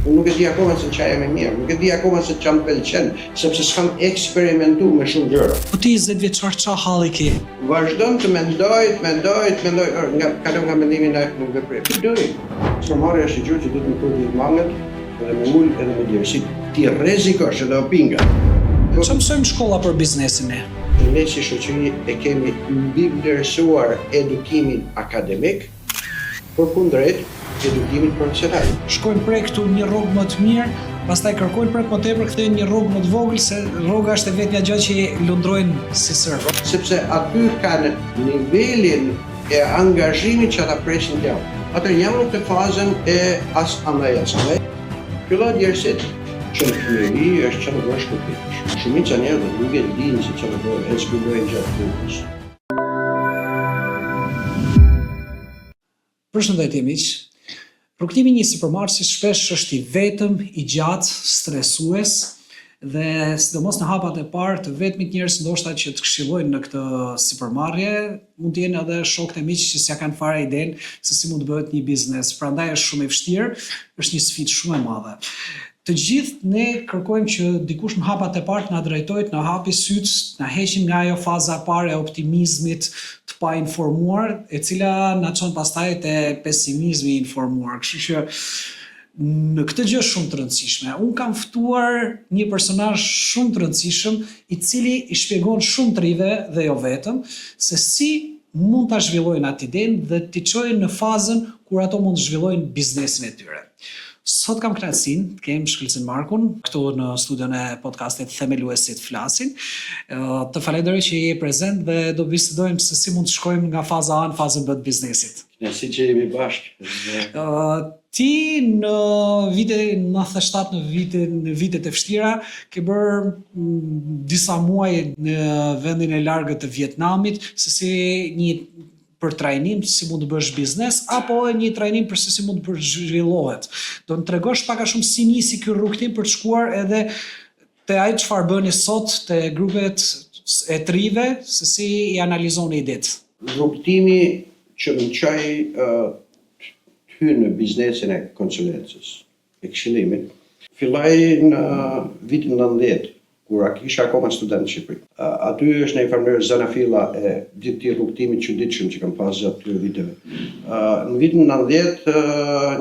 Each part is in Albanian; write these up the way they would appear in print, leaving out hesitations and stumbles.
Unë nuk e di akoma se çaja më mirë, nuk e di akoma se çam pëlqen, sepse s'kam eksperimentuar me shumë gjëra. Po ti 20 vjeçar ç'a halli ke? Vazhdon të mendoj, kalon nga mendimi në veprim. Doj. Formari është gjë që duhet të kuptoj mangët, edhe me ul edhe me djerë. Si ti rrezikosh edhe opinga. Ç'a mësojmë shkolla për biznesin ne? Ne si shoqëri e kemi mbi vlerësuar edukimin akademik, përkundrejt edukimit profesional. Shkojnë prej këtu një rrugë më të mirë, pastaj kërkojnë prej më tepër kthejnë një rrugë më të vogël se rruga është e vetmja gjë që lundrojnë si surf. Sepse aty kanë nivelin e angazhimit që ata presin të javë. Ata jam në këtë fazën e as andaj. Fillon djersit që në fëmijëri është çfarë do shkëputësh. Shumica njerëzve nuk e dinë se çfarë do të zgjidhojnë gjatë kohës. Përshëndetje miq. Rrugtimi i një supermarketi shpesh është i vetëm, i gjatë, stresues dhe sidomos në hapat e parë të vetmit njerëz ndoshta që të këshillojnë në këtë supermarrje mund të jenë edhe shokët e miq që s'ja kanë fare idenë se si mund të bëhet një biznes. Prandaj është shumë e vështirë, është një sfidë shumë e madhe. Të gjithë ne kërkojmë që dikush në hapat e parë të na drejtojë, të na hapi syt, na heqim nga ajo faza e parë e optimizmit të pa informuar, e cila na çon pastaj te pesimizmi i informuar. Kështu që në këtë gjë shumë të rëndësishme, unë kam ftuar një personazh shumë të rëndësishëm i cili i shpjegon shumë të rive dhe jo vetëm se si mund ta zhvillojnë atë idenë dhe t'i çojnë në fazën kur ato mund të zhvillojnë biznesin e tyre. Sot kam kënaqësinë të kem Shkëlqen Markun këtu në studion e podcastit Themeluesit Flasin. Të falenderoj që je prezent dhe do bisedojmë se si mund të shkojmë nga faza A në fazën B të biznesit. Si që jemi bashkë. Ti në vitet 97, në vitet e vështira, ke bërë disa muaj në vendin e largët të Vietnamit, se si një për trajnim si mund të bësh biznes, apo një trajnim për se si mund të zhvillohet. Do në tregosh pak a shumë si nisi ky rrugtim për të shkuar edhe te ai çfarë bëni sot te grupet e të rive, se si i analizoni idetë. Rrugtimi që më çaj të hyj në biznesin e konsulencës, e këshillimit, filloi në vitin 90. Kur kisha akoma student në Shqipëri. Aty është në një farë zanafilla e këtij rrugtimi të çuditshëm që kam pas gjatë këtyre viteve. Në vitin 90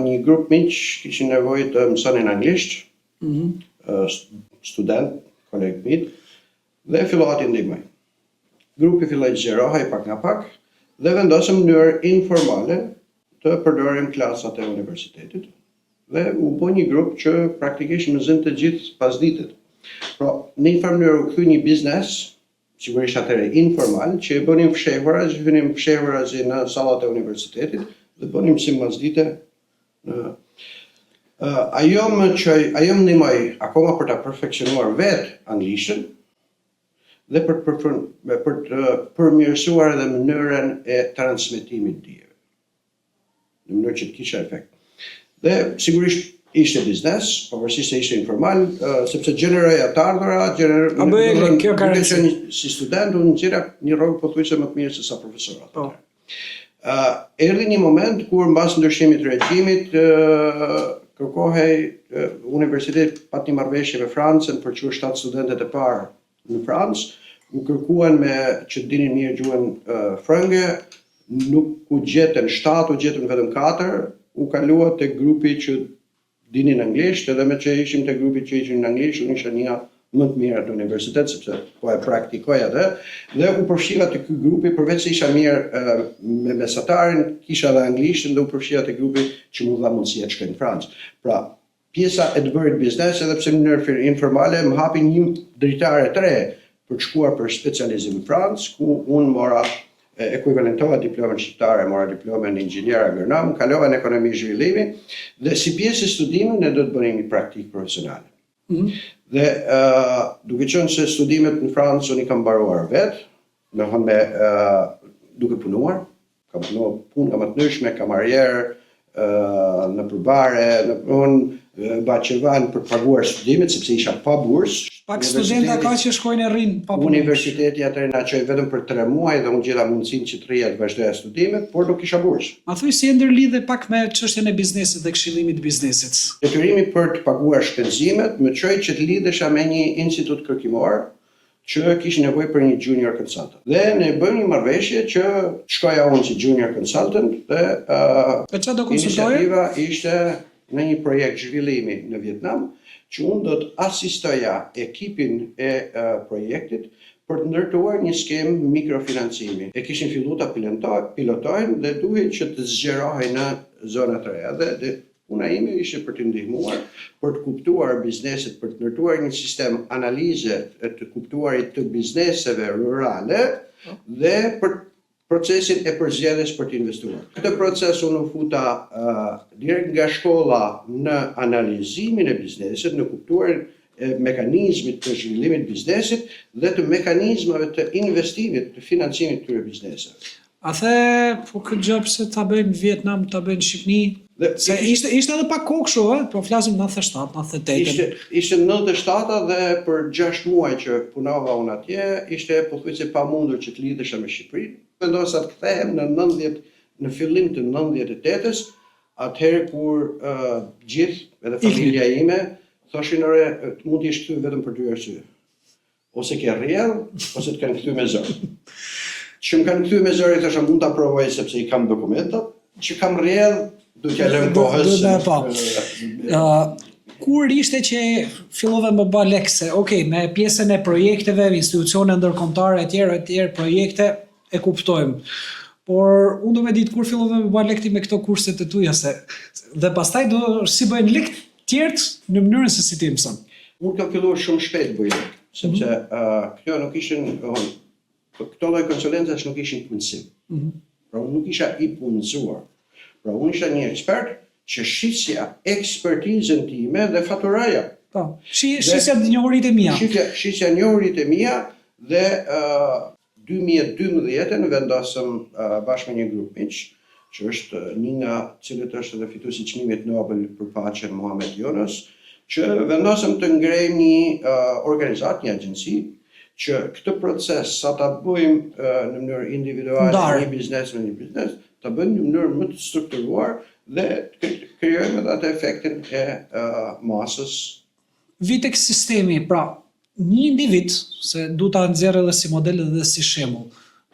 një grup miq kishin nevojë të mësonin anglisht, student, kolegë mit, dhe fillova t'i ndihmoj. Grupi filloi të zgjerohej pak nga pak dhe vendosëm në mënyrë informale të përdorim klasat e universitetit dhe u bë një grup që praktikisht mësonte të gjithë pasditet. Pra, në një farë mënyrë u kthy një biznes, sigurisht atëherë informal, që e bënim fshehurazi në sallat e universitetit dhe bënim si pasdite. Ajo më ndihmoi akoma për ta perfeksionuar vetë anglishtën dhe për të përmirësuar edhe mënyrën e transmetimit të dijeve. Në mënyrë që të kisha efekt. Dhe sigurisht ishte biznes, pavarësisht se ishte informal, sepse gjeneroja të ardhura, si student, unë nxjerra një rrogë pothuajse më të mirë se sa profesorat. Erdhi një moment kur mbas ndryshimit të regjimit kërkohej universiteti pat një marrëveshje me Francën për të qenë 7 studentet e parë në Francë, u kërkuan me që dinin mirë gjuhën frënge, nuk u gjetën 7, u gjetën vetëm 4, u kalua te grupi që dinin anglisht, edhe me që ishim te grupi që ishin anglisht, unë isha një më të mirë në universitet, sepse po e praktikoj atë, dhe u përfshiva te ky grupi, përveç se isha mirë me mesatarin, kisha edhe anglishtën dhe u përfshiva te grupi që më dha mundësia të shkoj në Francë. Pra, pjesa e të bërit biznes, edhe pse në mënyrë informale, më hapi një dritare të re për të shkuar për specializim në Francë, ku unë mora ekuivalentova diplomën shqiptare, mora diplomën inxhinier agronom, kalova në ekonomi zhvillimi dhe si pjesë e studimit ne do të bënim një praktikë profesionale. Dhe duke qenë se studimet në Francë unë i kam mbaruar vetë, duke punuar, kam punuar punë më të ndryshme, kamarier, në përbare, unë bachevan për të paguar studimet sepse isha pa bursë. Pak studenta ka që shkojnë e rrinë pa punë. Universiteti atëherë na çoi vetëm për 3 muaj dhe unë gjeta mundësinë që të rrija të vazhdoja studimet, por nuk kisha bursë. Ma thuaj si e ndërlidhe pak me çështjen e biznesit dhe këshillimit të biznesit. Detyrimi për të paguar shpenzimet më çoi që të lidhesha me një institut kërkimor që kishte nevojë për një junior consultant. Dhe ne bëjmë një marrëveshje që shkoja unë si junior consultant dhe E çfarë do konsultoje? iniciativa ishte në një projekt zhvillimi në Vietnam që unë do të asistoja ekipin e projektit për të ndërtuar një skemë mikrofinancimi. E kishin filluar ta pilotojnë dhe duhej që të zgjerohej në zona të reja. Dhe puna ime ishte për të ndihmuar, për të kuptuar bizneset, për të ndërtuar një sistem analize të kuptuarit të bizneseve rurale dhe për procesin e përzgjedhjes për të investuar. Këtë proces unë u futa direkt nga shkolla në analizimin e biznesit, në kuptuar mekanizmit të zhvillimit biznesit dhe të mekanizmave të investimit, të financimit të këtyre bizneseve. A the, po këtë gjë pse ta bëjnë në Vietnam, ta bëjnë në Shqipëni? Se ishte edhe pak kohë kështu, po flasim 97, 98. Ishte 97 dhe për 6 muaj që punova unë atje, ishte pothuajse pamundur që të lidhesha me Shqipërinë. Vendosa të kthehem në fillim të 98-s, atëherë kur gjithë, edhe familja ime, thoshin ore, mund të jesh kthyer vetëm për 2 arsye. Ose ke rrjedh, ose të kanë kthyer me zor. Që më kanë kthyer me zor, i thosha mund ta provoj sepse i kam dokumentat, që kam rrjedh, duhet t'ja lëm kohës. Kur ishte që fillove më bë lekse, me pjesën e projekteve, institucione ndërkombëtare etj, projekte e kuptojmë. Por unë do me ditë kur fillove më bë lekti me këto kurset e tuja dhe pastaj do si bëjnë lekt tjertë në mënyrën se si ti mëson. Unë kam filluar shumë shpejt bëj lekt, sepse këto nuk ishin këto lloj konsulencash nuk ishin punësim. Pra unë nuk isha i punësuar. Pra unë isha një ekspert që shisja ekspertizën time dhe faturaja. Po, shisja njohuritë e mia. Shisja njohuritë e mia dhe 2012 vendosëm bashkë me një grup miq, që është një nga cilët është edhe fituesi i çmimit Nobel për paqen Muhamet Yunus, që vendosëm të ngrejmë një organizat, një agjenci, që këtë proces sa ta bëjmë në mënyrë individuale, një biznes me një biznes, ta bëjmë në mënyrë më të strukturuar dhe krijojmë edhe atë efektin e masës. Vitek sistemi, pra, një individ, se du ta nxjerr edhe si model dhe si shembull,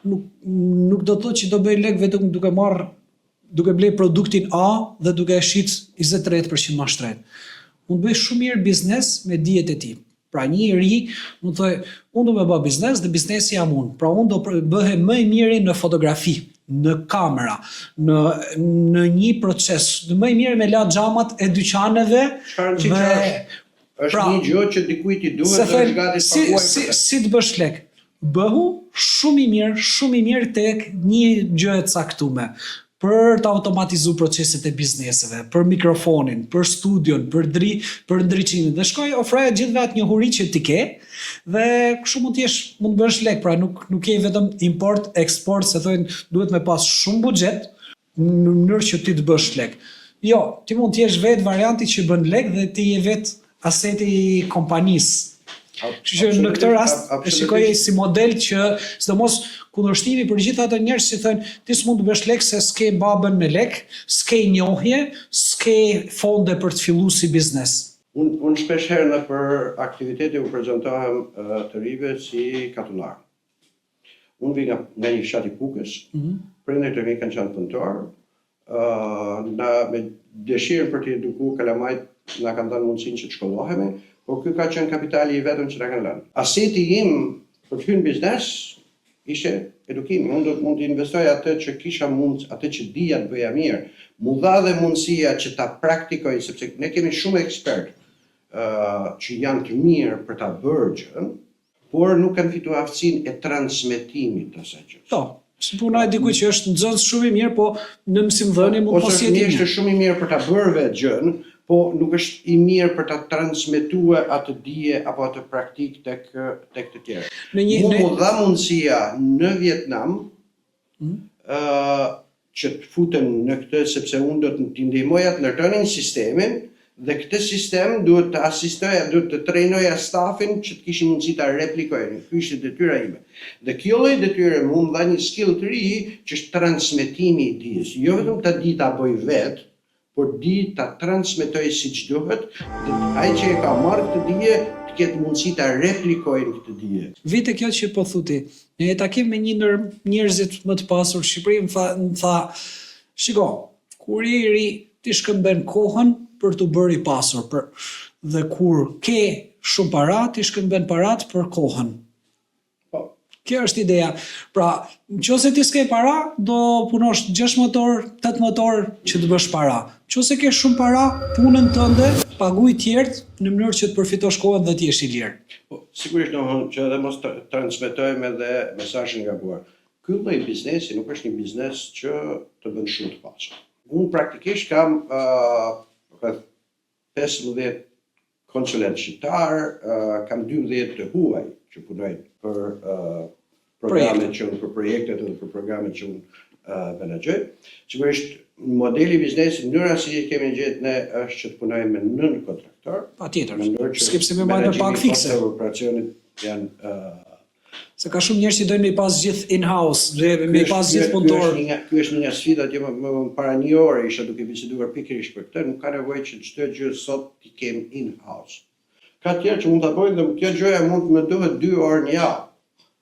nuk do të thotë që do bëj lek vetëm duke blej produktin A dhe duke e shit 20-30% më shtret. Mund bëj shumë mirë biznes me dijet e tij. Pra një i ri, mund të thojë, unë do me bë biznes dhe biznesi jam unë. Pra unë do bëhe më i miri në fotografi, në kamera, në një proces, më i miri me la xhamat e dyqaneve. Është një gjë që dikujt i duhet dhe është gati të paguajë. Si të bësh lek? Bëhu shumë i mirë tek një gjë e caktuar. Për të automatizuar proceset e bizneseve, për mikrofonin, për studion, për ndriçimin. Dhe shkoj ofroje gjithve atë njohuri që ti ke dhe kështu mund të bësh lek, pra nuk ke vetëm import, eksport, se thonë duhet me pas shumë buxhet në mënyrë që ti të bësh lek. Jo, ti mund të jesh vetë varianti që bën lek dhe ti je vetë aseti i kompanisë. Kështu që në këtë rast e shikoj si model që sidomos kundërshtimi për gjithë ata njerëz që thonë ti s'mund të bësh lek se s'ke babën me lek, s'ke njohje, s'ke fonde për të filluar si biznes. Unë shpesh herë në për aktivitete u prezantohem të rive si katunnar. Unë vi nga një fshat i Kukës, prindërit e mi kanë qenë punëtor, me dëshirën për të edukuar kalamajt na kanë dhënë mundësinë që të shkollohemi, por ky ka qenë kapitali i vetëm që na kanë lënë. Aseti im për të hyrë në biznes ishte edukimi. Unë mund të investoj atë që kisha atë që dija të bëja mirë. Mu dha dhe mundësia që ta praktikoj, sepse ne kemi shumë ekspert që janë të mirë për ta bërë gjën, por nuk kanë fituar aftësinë e transmetimit të asaj gjë. Po, si puna e dikujt që është nxënës shumë i mirë, po në mësimdhënie mund mos jetë mirë. Është shumë i mirë për ta bërë vetë gjën, po nuk është i mirë për ta transmetuar atë dije apo atë praktik tek të tjerë. Mu dha mundësia në Vietnam që të futem në këtë, sepse unë do të ndihmoja të ndërtonin sistemin Dhe këtë sistem duhet të asistoja, duhet të trejnoja stafin që të kishin mundësi ta replikojnë. Ky ishte detyra ime. Dhe kjo lloj detyre mund dha një skill të ri që është transmetimi i dijes. Jo vetëm ta di ta bëj vet, por di ta transmetoj siç duhet, dhe ai që e ka marrë këtë dije të ketë mundësi ta replikojnë këtë dije. Vite kjo që po thuti, në një takim me një ndër njerëzit më të pasur në Shqipëri më tha, shiko, kur je i ri, ti shkëmben kohën për të bërë i pasur, dhe kur ke shumë para, ti shkëmben parat për kohën. Po. Kjo është ideja. Pra, nëse ti s'ke para, do punosh 6 motor, 8 motor që të bësh para. Nëse ke shumë para, punën tënde, paguaj tjerët në mënyrë që të përfitosh kohën dhe ti jesh i lirë. Po, sigurisht domethënë që edhe mos transmetojmë edhe mesazhin nga gabuar. Ky lloj biznesi nuk është një biznes që të bën shumë të pasur. Unë praktikisht kam 15 konsulent shqiptar, kam 12 të huaj që punojnë për programet që unë, për projektet dhe për programet që unë menaxhoj. Sigurisht modeli i biznesit, mënyra si kemi gjetë ne është që të punojmë me 9 kontraktor. Patjetër. S'ke pse më marrë pak fikse. Operacionet janë se ka shumë njerëz që dojnë me i pas gjithë in-house, dhe me i pas gjithë punëtor. Ky është një nga sfidat që më para një ore isha duke biseduar pikërisht për këtë, nuk ka nevojë që çdo gjë sot t'i kem in-house. Ka tjerë që mund ta bëjnë dhe kjo gjëja mund të më duhet 2 orë në javë.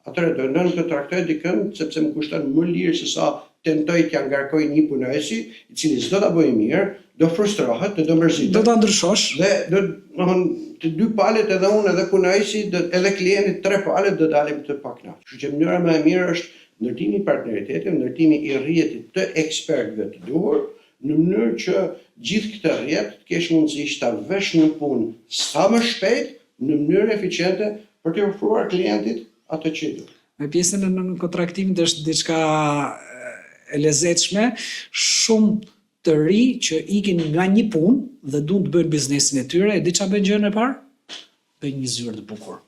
Atëherë do nënë të traktoj dikën sepse më kushton më lirë se sa tentoj t'ja ngarkoj një punëesi i cili s'do ta bëjë mirë, do frustrohet, do mërzitet. Do ta ndryshosh. Dhe domethënë të 2 palët edhe unë edhe punëesi edhe klienti 3 palët do dalim të pakënaqur. Kështu që mënyra më e mirë është ndërtimi i partneritetit, ndërtimi i rrjetit të ekspertëve të duhur, në mënyrë që gjithë këtë rrjet të kesh mundësi ta vesh në punë sa më shpejt, në mënyrë eficiente për të ofruar klientit atë që duhet. Me pjesën në kontraktimit është diçka e lezetshme, shumë të ri që ikin nga një punë dhe duan të bëjnë biznesin e tyre, e di çfarë bëjnë gjën e parë? Bëjnë një zyrë të bukur.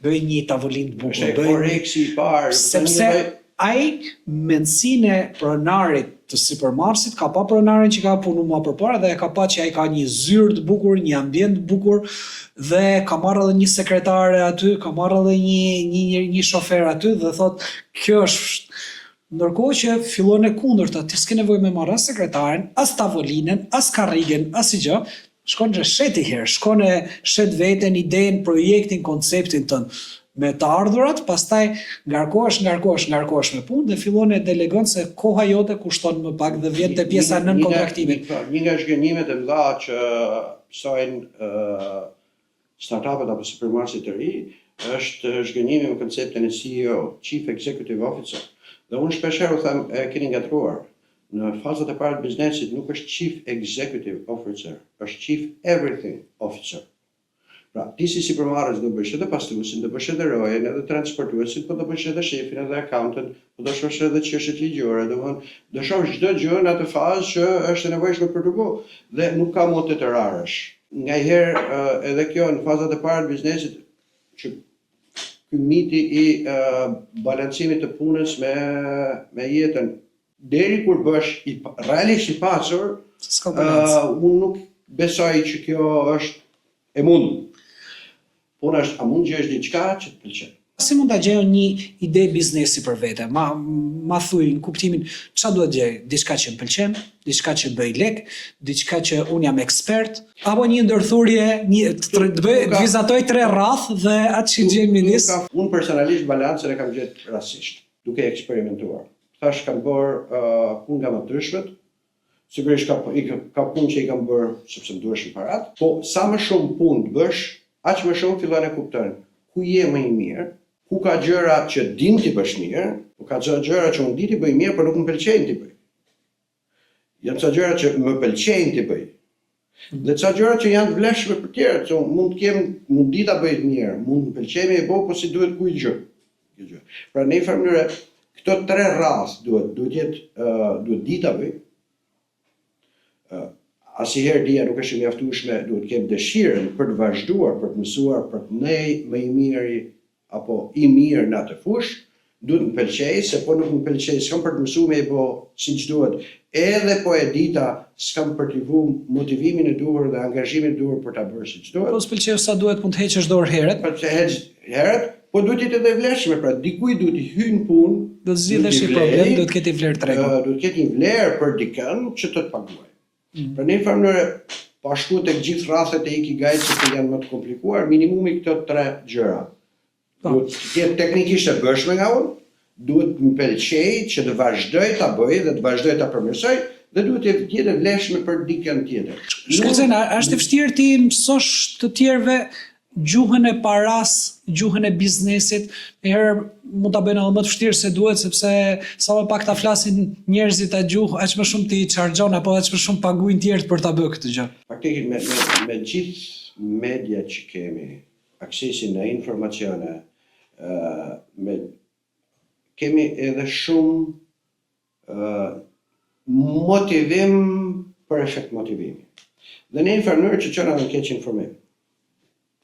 Bëjnë një tavolinë të bukur, bëjnë foreksi i parë, sepse ai mendsinë e pronarit të Supermarsit ka pa pronarin që ka punu më përpara dhe ka pa që ai ka një zyrë të bukur, një ambient të bukur dhe ka marrë edhe një sekretare aty, ka marrë edhe një shofer aty dhe thot kjo është. Ndërkohë që fillon e kundërta, ti s'ke nevojë me marrë as sekretaren, as tavolinën, as karrigen, as i gjë, shkon që shet i herë, shkon e shet veten, idenë, projektin, konceptin tënd me të ardhurat, pastaj ngarkohesh me punë dhe fillon e delegon se koha jote kushton më pak dhe vjen te pjesa nën kontraktimit. Një nga zhgënjimet e mëdha që mësojnë startupet apo supermarketet të ri është zhgënjimi me konceptin e CEO, Chief Executive Officer. Dhe unë shpeshherë u them, keni ngatruar. Në fazat e parë të biznesit nuk është Chief Executive Officer, është Chief Everything Officer. Pra, ti si supermarkets do bësh edhe pastruesin, do bësh edhe rojen, edhe transportuesin, po do bësh edhe shefin, edhe accountant, po do shohësh edhe çështjet ligjore, do shohësh çdo gjë në atë fazë që është e nevojshme për të bërë dhe nuk ka mund të rarësh. Ngaherë edhe kjo në fazat e parë të biznesit që ky miti i balancimit të punës me jetën deri kur bësh realisht i pasur, unë nuk besoj që kjo është e mundur. Puna është, a mund gjësh diçka që të pëlqen? Si mund ta gjej një ide biznesi për vete? Ma thuj në kuptimin çfarë duhet gjej? Diçka që më pëlqen, diçka që bëj lek, diçka që un jam ekspert, apo një ndërthurje, të vizatoj 3 rrath dhe atë që gjej midis. Unë personalisht balancën e kam gjetë rastësisht, duke eksperimentuar. Thash kam bërë punë nga më tryshmet, sigurisht ka punë që i kam bërë sepse më duheshin parat, po sa më shumë punë të bësh, aq më shumë fillon e kupton ku je më i mirë, ku ka gjëra që din ti bësh mirë, ku ka gjëra që unë di ti bëj mirë, por nuk më pëlqejnë ti bëj. Janë ca gjëra që më pëlqejnë ti bëj. Dhe ca gjëra që janë vlefshme për tjerët, që mund di ta bëj mirë, mund të pëlqejmë e bëj, po si duhet ku i gjë. Pra në një farë mënyrë, këto 3 rrath duhet di ta bëj. Asnjëherë dia nuk është e mjaftueshme, duhet të kem dëshirën për të vazhduar, për të mësuar, për të nejë më i miri apo i mirë në atë fushë, duhet më pëlqej, se po nuk më pëlqej, s'kam për të mësuar me po siç duhet. Edhe po e dita, s'kam për t'i vu motivimin e duhur dhe angazhimin e duhur për ta bërë siç duhet. Po s'pëlqeu sa duhet mund të heqësh dorë herët. Për të herët, po duhet jetë edhe vlerëshme, pra dikujt duhet i hyjnë punë, Do të zgjidhesh një problem, do të ketë vlerë tregu. duhet të ketë një vlerë për dikën që të paguaj. Pra në një farë mënyrë, pa shku tek gjithë rrethet e Ikigait që janë më të komplikuar, minimumi këto 3 gjëra. Duhet të jetë teknikisht e bërshme nga unë, duhet më pëlqej që të vazhdoj ta bëj dhe të vazhdoj ta përmirësoj dhe duhet të jetë vlefshme për dikën tjetër. Shkëlqen, është e vështirë ti mësosh të tjerëve gjuhën e paras, gjuhën e biznesit, herë mund ta bëjnë edhe më të vështirë se duhet, sepse sa më pak ta flasin njerëzit atë gjuhë, aq më shumë ti chargjon apo aq më shumë paguajnë tjerët për ta bërë këtë gjë. Faktikisht me gjithë media që kemi, aksesin në informacione, kemi edhe shumë motivim për efekt motivimi. Dhe në një farë mënyrë që çon edhe keq informim.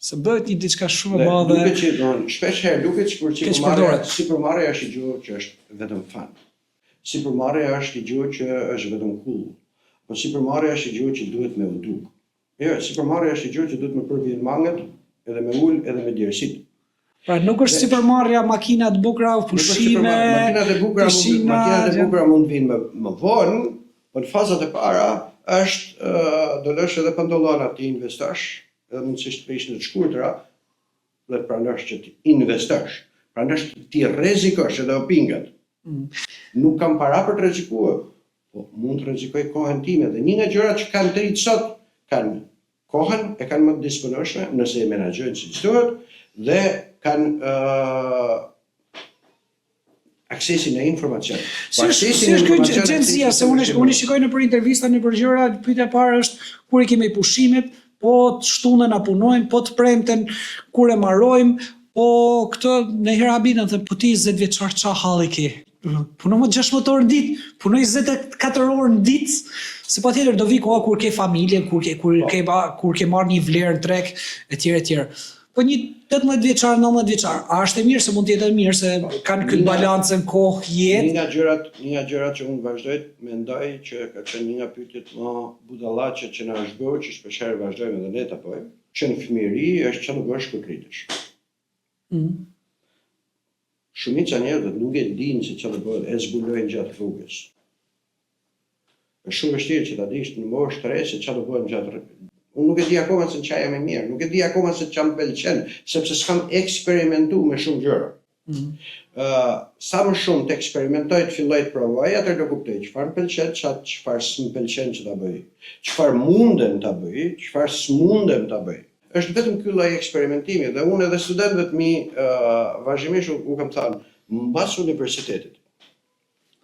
Se bëhet një diçka shumë e madhe. Duket që shpesh herë duket që sipërmarrja është një gjuhë që është vetëm fan. Sipërmarrja është një gjuhë që është vetëm cool. Po sipërmarrja është një gjuhë që duhet me u duk. Jo, sipërmarrja është një gjuhë që duhet me përvijën mangët, edhe me ul, edhe me djersit. Pra nuk është sipërmarrja makina të bukura, pushime, makinat e bukura mund vinë më vonë, po në fazat e para është do lësh edhe pantallona ti investosh, edhe mundësisht të prish në të shkurtra, dhe të pranosh që ti investosh. Pranosh ti rrezikosh edhe opingat. Nuk kam para për të rrezikuar, po mund të rrezikoj kohën time dhe një nga gjërat që kanë të rritë sot kanë kohën e kanë më të disponueshme nëse e menaxhojnë siç duhet dhe kanë aksesin në informacion. Si është kjo gjendësia, se unë shikoj në për intervista, në për gjëra, pyetja e parë është kur i kemi pushimet, po të shtunën a punojmë, po të premten kur e marrojmë, po këtë në herë habitën dhe po ti 20 vjeçar ça halli ke? Puno më 16 orë në ditë, punoj 24 orë në ditë, se patjetër do vi koha kur ke familje, kur ke marrë një vlerë në treg, etj. Po një 18 vjeçar, 19 vjeçar, a është e mirë se mund të jetë e mirë se kanë këtë balancën kohë jetë? Një nga gjërat që unë vazhdoj të mendoj që ka qenë një nga pyetjet më budallaqe që na është bërë, që shpeshherë vazhdojmë edhe ne ta bëjmë, që në fëmijëri është çfarë do bësh kur rritesh. Shumica njerëzve nuk e dinë se çfarë do bëhet, e zbulojnë gjatë rrugës. Është shumë vështirë që ta dish në moshë 3 se çfarë do bëhet gjatë rrugës. Unë nuk e di akoma se çfarë jam e mirë, nuk e di akoma se çfarë më pëlqen, sepse s'kam eksperimentuar me shumë gjëra. Sa më shumë të eksperimentoj, të filloj të provoj, atëherë do kuptoj çfarë më pëlqen, çfarë s'm pëlqen që ta bëj, çfarë mundem ta bëj, çfarë s'mundem ta bëj. Është vetëm ky lloj eksperimentimi dhe unë edhe studentëve të mi vazhdimisht u kam thënë mbas universitetit.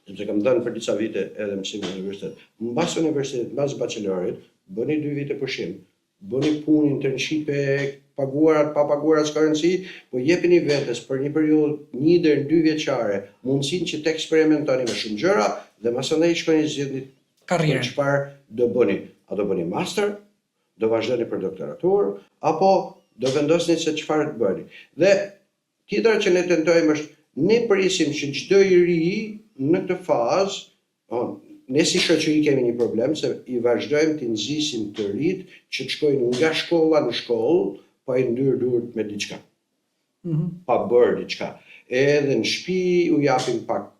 Sepse kam dhënë për disa vite edhe mësim në universitet. Mbas universitetit, mbas bachelorit, bëni 2 vite pushim, bëni punë internshipe, paguarat, pa paguarat s'ka rëndësi, po jepini vetes për një periudhë 1 deri në 2 vjeçare mundësinë që të eksperimentoni me shumë gjëra dhe masandej shkoni zgjidhni karrierën. Çfarë do bëni? A do bëni master, do vazhdoni për doktoraturë, apo do vendosni se çfarë të bëni. Dhe tjetra që ne tentojmë është ne prisim që çdo i ri në këtë fazë, ne si shoqëri kemi një problem se i vazhdojmë të nxisim të rit që të shkojnë nga shkolla në shkollë, pa i ndyrë duart me diçka. Pa bërë diçka. Edhe në shtëpi u japim pak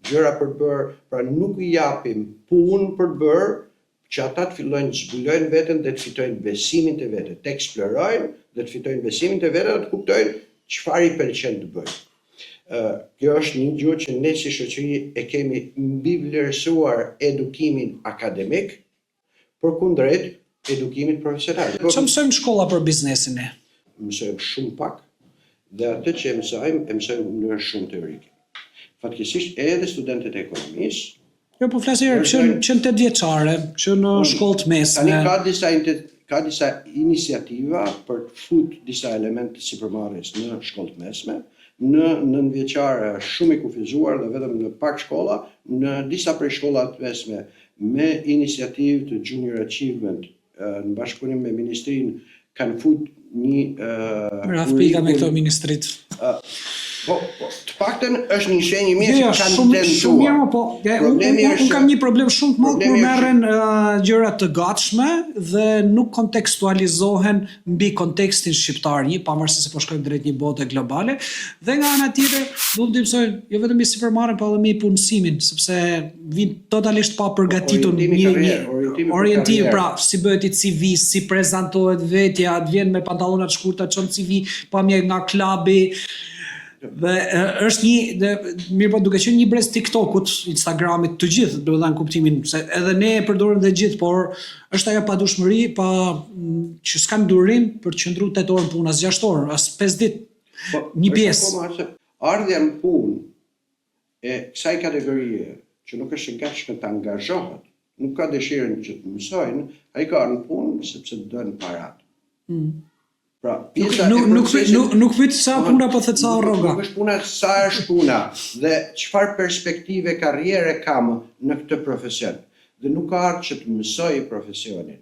gjëra për bërë, pra nuk i japim punë për bërë, që ata të fillojnë të zbulojnë veten dhe të fitojnë besimin te vete, të eksplorojnë dhe të fitojnë besimin te vete dhe të kuptojnë çfarë i pëlqen të bëjnë. Kjo është një gjë që ne si shoqëri e kemi mbi vlerësuar edukimin akademik, përkundrejt edukimit profesional. Çfarë mësojmë shkolla për biznesin e? Mësojmë shumë pak dhe atë që e mësojmë në mënyrë shumë teorike. Fatkeqësisht edhe studentët e ekonomisë, jo, po flasë që në 8 vjeçare, që në shkollë të mesme. Tani ka disa iniciativa për të futur disa elemente sipërmarrjes në shkollë të mesme. Në 9 vjeçare është shumë i kufizuar dhe vetëm në pak shkolla, në disa prej shkollat të mesme me iniciativë të Junior Achievement në bashkëpunim me ministrinë kanë futur një Raf pika me këto ministrit. Po, të Paktën është një shenjë mirë Jo, që kanë shumë mirë, tentuar. po Problemi unë është- kam një problem shumë të madh kur problemi është- merren gjëra të gatshme dhe nuk kontekstualizohen mbi kontekstin shqiptar, pavarësisht se po shkojmë drejt një bote globale, dhe nga ana tjetër duhet të mësojnë jo vetëm i sipërmarrën, por edhe me punësimin, sepse vinë totalisht pa përgatitur Orientimi karrierë, orientimi për orientim, karrierë. pra si bëhet i CV, si prezantohet vetja, të vjen me pantallona të shkurta, çon CV, pamje nga klubi. Dhe është mirë po duke qenë një brez TikTokut, Instagramit, të gjithë, do të thënë kuptimin se edhe ne e përdorim dhe gjithë, por është ajo padushmëri që s'kam durim për të qëndruar 8 orë në punë, as 6 orë, as 5 ditë. Po, Një është pjesë. akoma se ardhja në punë e kësaj kategorie që nuk është e gatshme të angazhohet, nuk ka dëshirën që të mësojnë, ai ka në punë sepse dën parat. Pra, pjesa e procesit- Nuk pyet sa puna, po thet sa rroga. Nuk është puna sa është puna dhe çfarë perspektive karriere kam në këtë profesion. Dhe nuk ka ardhur që të mësoj profesionin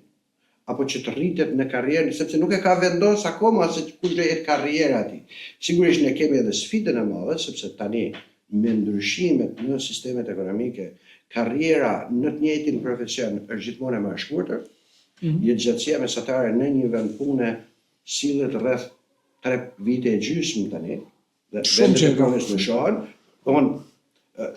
apo që të rritet në karrierën, sepse nuk e ka vendos akoma se kush do jetë karriera e tij. Sigurisht ne kemi edhe sfidën e madhe, sepse tani me ndryshimet në sistemet ekonomike, karriera në të njëjtin profesion është gjithmonë më e shkurtër. Jetëgjatësia mesatare në një vend pune sillet rreth 3 vite e gjysmë tani, dhe vendet e punës në shohen,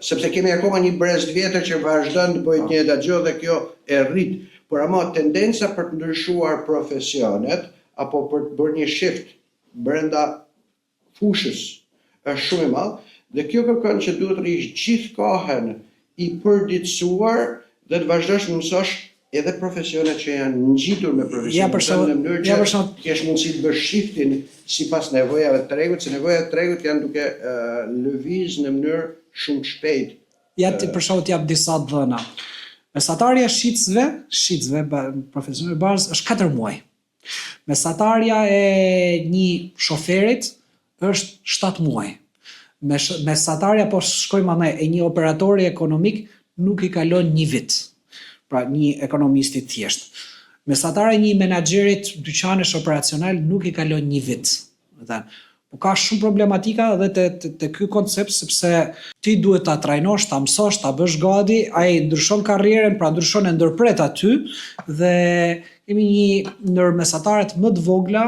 sepse kemi akoma një brez të vjetër që vazhdon të bëjë një gjë dhe kjo e rrit, por ama tendenca për të ndryshuar profesionet apo për të bërë një shift brenda fushës është shumë e madh dhe kjo kërkon që duhet rish gjithë kohën i përditësuar dhe të vazhdosh të mësosh edhe profesionet që janë ngjitur me profesionin në mënyrë që të kesh mundësi të bësh shiftin sipas nevojave të tregut, se nevojat e tregut janë duke lëviz në mënyrë shumë të shpejtë. Ja për shkak të jap disa dhëna. Mesatarja shitësve profesionin e bazë është 4 muaj. Mesatarja e një shoferit është 7 muaj. Mesatarja, po shkojmë anë, e një operatori ekonomik nuk i kalon 1 vit. Pra një ekonomisti thjesht. Mesatarja e një menaxherit dyqanesh operacional nuk i kalon 1 vit. Po ka shumë problematika edhe te ky koncept, sepse ti duhet ta trajnosh, ta mësosh, ta bësh gati, ai ndryshon karrierën, pra ndryshon e ndërpret aty dhe kemi një ndër mesataret më të vogla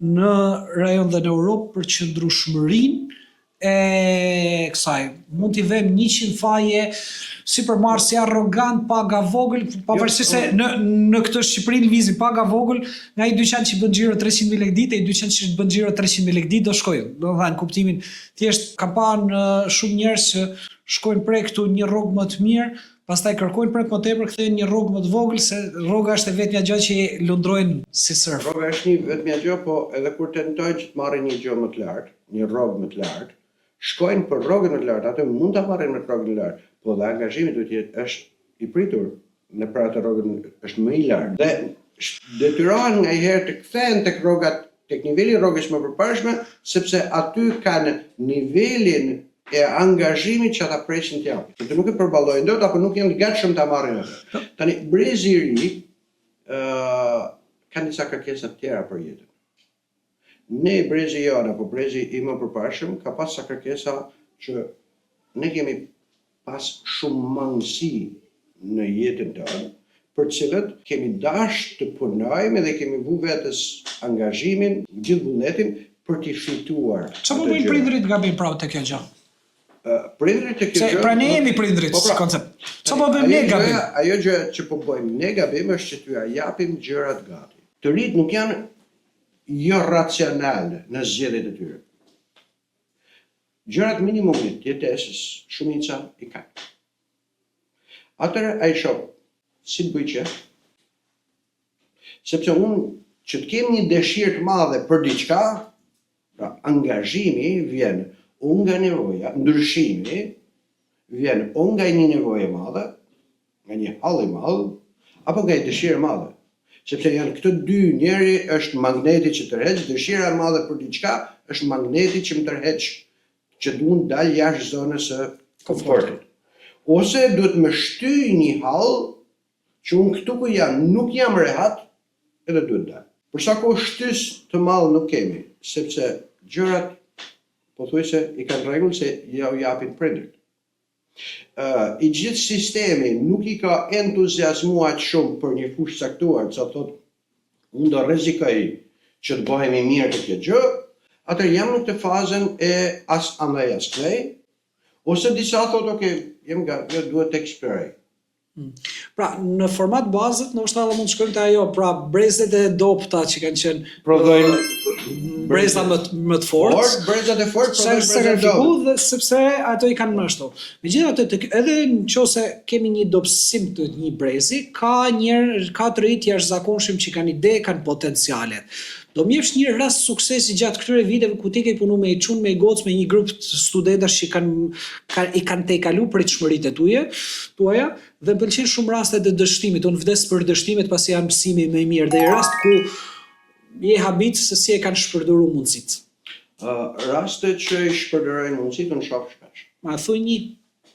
në rajon dhe në Europë për qëndrueshmërinë e kësaj. Mund t'i vëmë 100 faje sipërmarrës si arrogant, paga vogël, pavarësisht se në këtë Shqipëri lëvizin paga vogël, nga i dyqan që bën xhiro 300.000 lekë ditë, e i dyqan që bën xhiro 300.000 lekë ditë do shkojnë. Do të thënë kuptimin, thjesht kam parë shumë njerëz që shkojnë prej këtu një rrogë më të mirë, pastaj kërkojnë prej më tepër, kthehen një rrogë më të vogël, se rroga është vetmja gjë që lundrojnë si surf. Rroga është një vetmja gjë, po edhe kur tentojnë që të marrin një gjë më të lartë, një rrogë më të lartë, shkojnë për rrogën më të lartë, atë mund ta marrin me rrogën e lartë, po dhe angazhimi duhet të jetë është i pritur në pra të rrogën është më i lartë. Dhe detyrohen ngaherë të kthehen tek rrogat, tek niveli i rrogës më përparshme, sepse aty kanë nivelin e angazhimit që ata presin të japin. Sepse nuk e përballojnë dot apo nuk janë të gatshëm ta marrin atë. Tani brezi i ri ka disa kërkesa të tjera për jetën. Ne brezi jonë apo brezi i më përparshëm ka pas sa kërkesa që ne kemi pas shumë mangësi në jetën tonë, për të cilët kemi dashur të punojmë dhe kemi vu vetes angazhimin, gjithë vullnetin për t'i fituar. Çfarë bëjnë prindërit gabim pra te kjo gjë? Prindërit te kjo gjë. Pra ne jemi prindërit si koncept. Çfarë bëjmë ne gabim? Ajo gjë që po bëjmë ne gabim është që t'u japim gjërat gati. Të rit nuk janë jo racional në zgjedhjet e tyre. Gjërat minimumit të jetesës shumica i kanë. Atëherë ai shoh si të bëj qef, sepse unë që të kem një dëshirë të madhe për diçka, pra angazhimi vjen o nga nevoja, ndryshimi vjen o nga një nevojë e madhe, nga një hall i madh, apo nga një dëshirë e madhe. Sepse janë këto dy, njeri është magneti që tërheq, dëshira e madhe për diçka është magneti që më tërheq, që duhet dal jashtë zonës së komfortit. Ose duhet më shtyj një hall që unë këtu ku jam nuk jam rehat, edhe duhet dal. Për sa kohë shtys të madh nuk kemi, sepse gjërat pothuajse i kanë rregull se ja u japin prindërit. I gjithë sistemi nuk i ka entuziazmuar shumë për një fushë caktuar, sa thotë unë do rrezikoj që të bëhemi mirë të kjo gjë, atëherë jam në këtë fazën e as andaj as këtej, ose disa thotë, okay, jem gati, duhet të eksploroj. Pra, në format bazët, ndoshta edhe mund të shkojmë te ajo, pra brezet e dopta që kanë qenë Prodhojnë breza më të fortë. Brezat e fortë prodhojnë breza sakrifiku dobët. dhe sepse ato i kanë mështu. Megjithatë, edhe nëse kemi një dobësim të një brezi, ka të rinj të jashtëzakonshëm që kanë ide, kanë potencialet. Do më jepsh një rast suksesi gjatë këtyre viteve ku ti ke punu me i çun me i goc me një grup studentash që i kanë tejkalu pritshmëritë tuaja dhe pëlqen shumë rastet e dështimit. Unë vdes për dështimet pasi janë mësimi më i mirë dhe i rast ku je habit se si e kanë shpërdoruar mundësitë. Rastet që i shpërdorojnë mundësitë unë shoh shpesh. Ma thuj një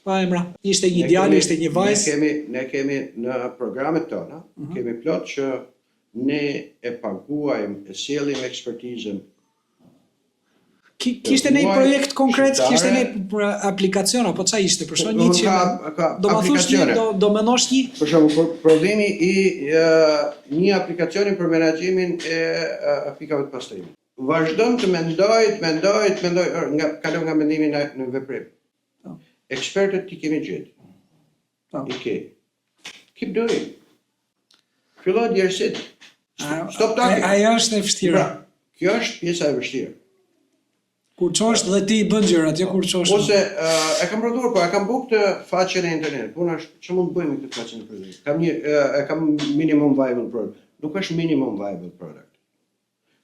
pa emra. Ishte një djalë, ishte një vajzë. Ne kemi në programet tona, kemi plot që ne e paguajmë, e sjellim ekspertizën. Kishte një projekt konkret, kishte një aplikacion, apo çfarë ishte? Për shkak një që do ma thosh një, do mendosh një. Për shembull, prodhimi i një aplikacioni për menaxhimin e aplikave të pastrimit. Vazhdon të mendoj, kalon nga mendimi në veprim. Ekspertët ti kemi gjetë. I ke. Keep doing. Fillo djersit. Stop talking. Ajo është e vështirë. Pra, kjo është pjesa e vështirë. Kur çosh dhe ti i bën gjërat, jo kur çosh. Ose e kam prodhuar, po e kam bërë këtë faqen e internetit. Puna është ç'mund të bëjmë me këtë faqen e internetit. Kam minimum viable product. Nuk është minimum viable product.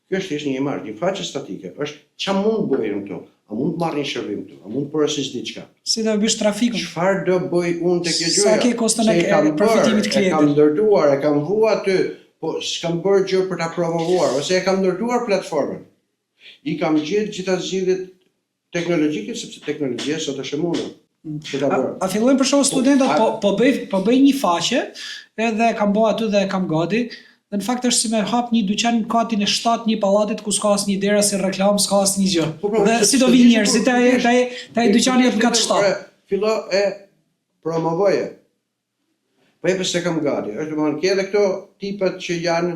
Kjo është thjesht një imazh, një faqe statike. Është ç'a mund të bëjmë këtu? A mund të marr një shërbim këtu? A mund të porosis diçka? Si do bësh trafikun? Çfarë do bëj unë tek kjo gjë? Sa ke kostën e përfitimit të klientit? E kam ndërtuar, e kam vua aty, po s'kam bërë gjë për ta promovuar, ose e kam ndërtuar platformën. I kam gjetë gjitha zgjidhjet teknologjike, sepse teknologjia sot është e mundur. A fillojnë për shkak studentat po bëj një faqe, edhe kam bë aty dhe kam gati. Dhe në fakt është si me hap një dyqan në katin e 7 një pallatit ku s'ka asnjë dera si reklam, s'ka asnjë gjë. Dhe si do vinë njerëzit taj dyqani jep kat 7. Fillo e promovoje. Po e pse kam gati. Është domethënë ke edhe këto tipat që janë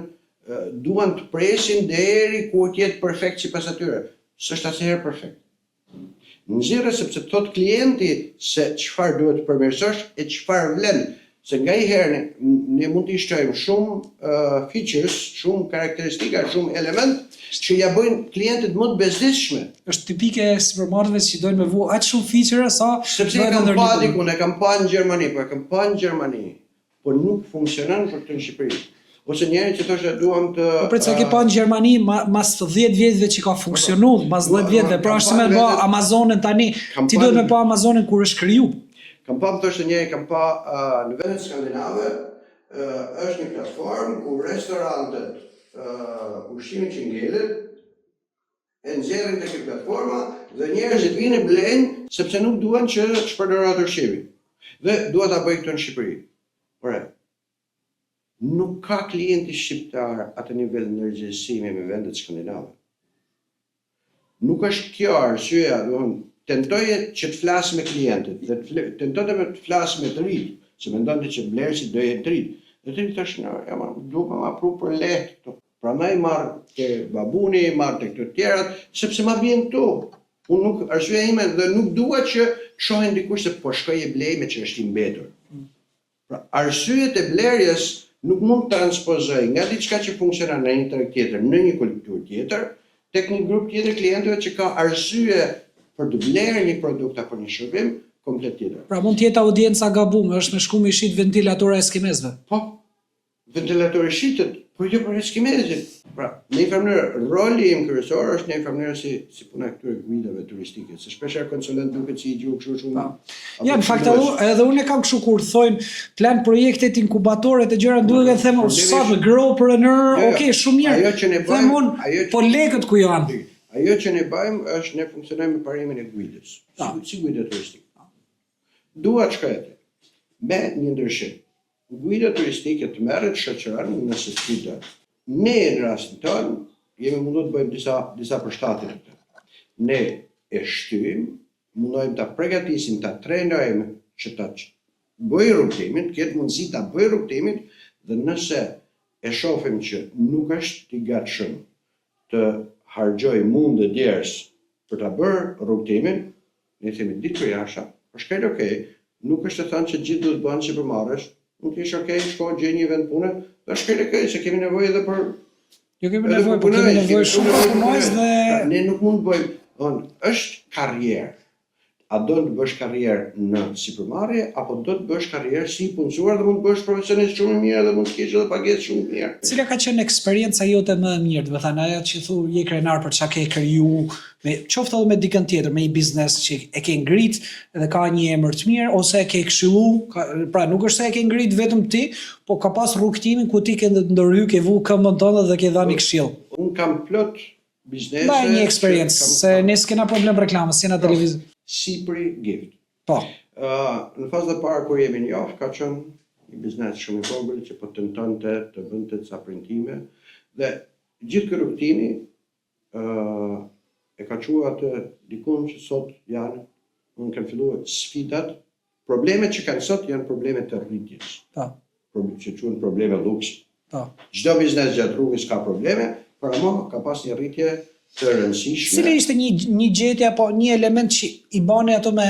duan të presin deri ku të jetë perfekt sipas atyre. S'është asnjëherë perfekt. Nxjerrë sepse thot klienti se çfarë duhet të përmirësosh e çfarë vlen. Se nga i herë ne mund të shtojmë shumë features, shumë karakteristika, shumë element që ja bëjnë klientit më të bezdishme. Është tipike e supermarketeve që dojnë me vu aq shumë feature sa sepse e kam pa diku, e kam pa në Gjermani, po nuk funksionon për këtë në Shqipëri. Ose njerëz që thoshte duam të Po që ke pa në Gjermani mas 10 vjetëve që ka funksionuar, mas 10 vjetëve, pra është me bë Amazonin tani, ti duhet me pa Amazonin kur është kriju. Kam pa më thoshte njëri, kam pa në vendet skandinave, është një platformë ku restorantet, ushqimin që ngelet, e nxjerrin te kjo platforma dhe njerëzit vinë blejnë sepse nuk duan që të shpërdorat ushqimi. Dhe dua ta bëj këtu në Shqipëri. Por nuk ka klienti shqiptar atë nivel ndërgjegjësimi me vendet skandinave. Nuk është kjo arsyeja, domethënë tentoje që të flas me klientët dhe tentonte të flas me të rinj, që mendonte që blerësit do jenë të rinj. Dhe ti thash, duhet ma pru për lehtë këto. Prandaj marr te babuni, marr te këto të tjerat, sepse ma vjen këtu. Unë nuk arsyeja ime dhe nuk dua që shohin dikush se po shkoj e blej me që është i mbetur. Pra, arsyet e blerjes nuk mund të transpozoj nga diçka që funksionon në një treg tjetër, në një kulturë tjetër, tek një grup tjetër klientëve që ka arsye për të blerë një produkt apo një shërbim komplet tjetër. Pra mund të jetë audienca gabuar, është me shku me shit ventilatora eskimesëve. Po, ventilatori shitet, po jo për eskimezit. Pra, në një mënyrë roli im kryesor është në një mënyrë si puna këtyre guidave turistike, se shpesh konsulent duket si i gjuhë kështu shumë. Ja, në fakt edhe unë kam kështu kur thonë plan projektet, inkubatoret e gjëra duhet të them sa të growpreneur, okay, shumë mirë. Ajo që ne bëjmë, po lekët ku janë. Ajo që ne bëjmë është ne funksionojmë me parimin e guidës, si guida turistike. Dua të shkojë me një ndryshim. Guida turistike të merret shoqëron nëse sfida. Ne në rastin tonë jemi mundur të bëjmë disa përshtatje. Ne e shtyjmë, mundojmë ta përgatisim, ta trajnojmë që ta bëj rrugtimin, të ketë mundësi ta bëj rrugtimin, dhe nëse e shohim që nuk është i gatshëm të harxoj mundë djerës për ta bërë rrugtimin, ne themi ditë për jashtëm, është kaq okej, nuk është të thënë që gjithë duhet bëhen sipërmarrësh, mund të ishte okej, shko gjej një vend pune, dhe është kaq okej, se kemi nevojë edhe për Jo kemi nevojë, po kemi nevojë shumë për punojës dhe ne nuk mund të bëjmë, është karrierë. A do të bësh karrierë në sipërmarrje apo do të bësh karrierë si punësuar dhe mund të bësh profesionist shumë i mirë dhe mund të kesh edhe pagesë shumë të mirë. Cila ka qenë eksperjenca jote më e mirë, do të thënë ajo që thu je krenar për çka ke kriju, me qoftë edhe me dikën tjetër, me një biznes që e ke ngrit dhe ka një emër të mirë ose e ke këshillu, pra nuk është se e ke ngrit vetëm ti, po ka pas rrugtimin ku ti ke ndërhyj, ke vu këmbën tënde dhe ke dhënë këshill. Unë kam plot biznese. Ba një eksperiencë, se ne s'kena problem reklamës, si në televizion. Sipri Gift. Po. Në fazën e parë kur jemi njoft, ka qenë një biznes shumë i vogël që po tentonte të bënte ca printime dhe gjithë ky rrugtimi e ka çuar atë dikun që sot janë, unë kam filluar sfidat, problemet që kanë sot janë problemet të rritjes. Po. Që quhen probleme luksi. Po. Çdo biznes gjatë rrugës ka probleme, por ama ka pas një rritje të rëndësishme. Cili ishte një gjetje apo një element që i bani ato me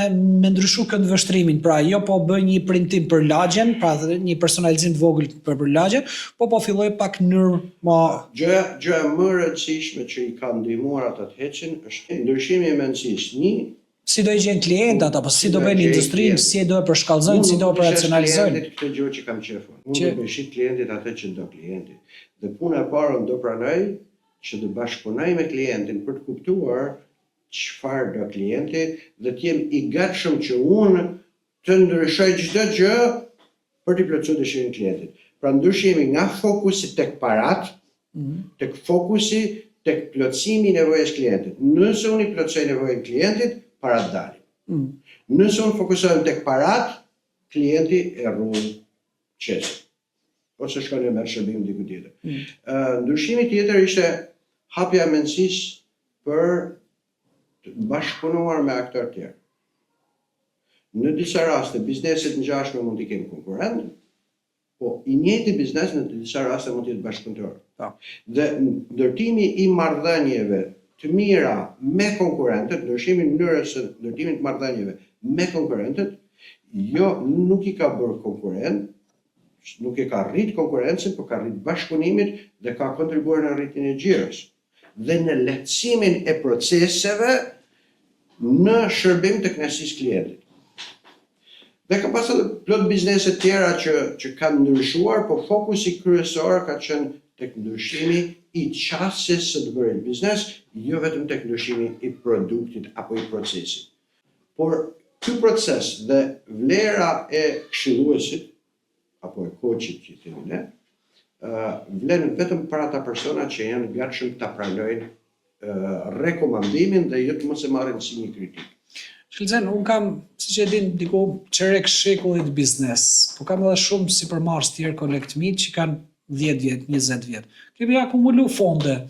ndryshu këtë vështrimin, pra jo po bëj një printim për lagjen, pra një personalizim të vogël për lagjen, po filloj pak në më Gjëja më e rëndësishme që i ka ndihmuar ata të heqin është ndryshimi i mendësisë. Si do i gjenë klientat, apo si do bëjnë industrinë, si do e përshkallëzojnë, si do operacionalizojnë. Këtë gjë që kam qefur. Unë do bëshit klientit atë që do klienti. Dhe puna e parë do pranoj që të bashkëpunoj me klientin për të kuptuar çfarë do klienti dhe të jem i gatshëm që unë të ndryshoj çdo gjë për të plotësuar dëshirën e klientit. Pra ndryshimi nga fokusi tek parat, tek fokusi tek plotësimi i nevojës klientit. Nëse unë i plotësoj nevojën e klientit, parat dalin. Nëse unë fokusohem tek parat, klienti e rrull qesë. Ose shkon e merr shërbim diku tjetër. Ndryshimi tjetër ishte hapja e mendësisë për të bashkëpunuar me aktorë tjerë. Në disa raste bizneset ngjashme mund të kenë konkurrent, po i njëjti biznes në disa raste mund të jetë bashkëpunëtor. Dhe ndërtimi i marrëdhënieve të mira me konkurrentët, ndryshimin në mënyrë se ndërtimin të marrëdhënieve me konkurrentët, jo nuk i ka bërë konkurrent, nuk e ka rrit konkurencën, por ka rrit bashkëpunimin dhe ka kontribuar në rritjen e xhirës dhe në lehtësimin e proceseve në shërbim të kënaqësisë klientit. Dhe ka pas edhe plot biznese tjera që kanë ndryshuar, por fokusi kryesor ka qenë tek ndryshimi i qasjes së të bërit biznes, jo vetëm tek ndryshimi i produktit apo i procesit. Por ky proces dhe vlera e këshilluesit apo e koçit që themi ne, vlen vetëm për ata persona që janë gatshëm ta pranojnë rekomandimin dhe jo të mos e marrin si një kritik. Shkëlqen, unë kam, siç e din, diku çerek shekullit biznes, po kam edhe shumë sipërmarrës tjerë koleg të mi që kanë 10 vjet, 20 vjet. Kemi akumulu fonde